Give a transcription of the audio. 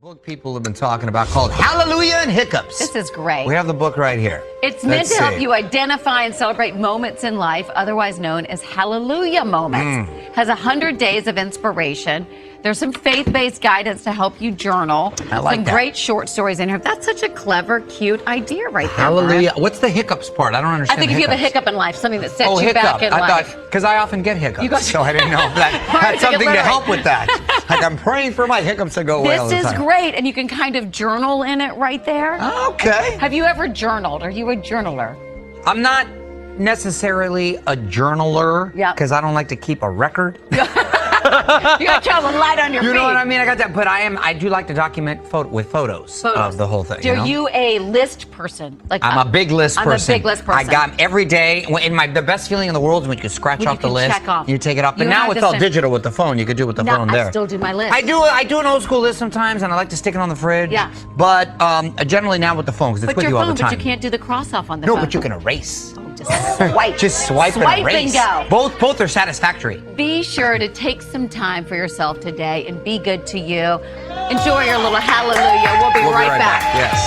Book people have been talking about called Hallelujahs Hiccups. This is great. We have the book right here. It's meant to help you identify and celebrate moments in life, otherwise known as hallelujah moments. Has 100 days of inspiration. There's some faith-based guidance to help you journal. I like some that. great short stories in here. That's such a clever, cute idea right there. Hallelujah. Brian. What's the hiccups part? I don't I understand. think if you have a hiccup in life, something that sets you hiccup. back in I life. thought, because I often get hiccups, You got- so I didn't know if that had Take it something to literally. help with that. Like I'm praying for my hiccups to go away all the This is time. great, and you can kind of journal in it right there. Okay. Have you ever journaled? Are you a journaler? I'm not necessarily a journaler Yep. because I don't like to keep a record. You got trouble light on your feet. You know what I mean? I got that, but I do like to document with photos of the whole thing. Are you a list person? Like I'm a big list person. I'm a big list person. I got every day. The best feeling in the world is when you can scratch When you off the can list. check off. You take it off. But You now have it's to all send- digital with the phone. You could do it with the phone there. I still do my list. I do an old school list sometimes, and I like to stick it on the fridge. Yeah. But generally now with the phone because it's But with your you all phone, the time. but you can't do the cross off on the No, phone. but you can erase. Just swipe. Just swipe and erase. and go. Both are satisfactory. Be sure to take some time for yourself today and be good to you. Enjoy your little hallelujah. We'll be right back. Yes.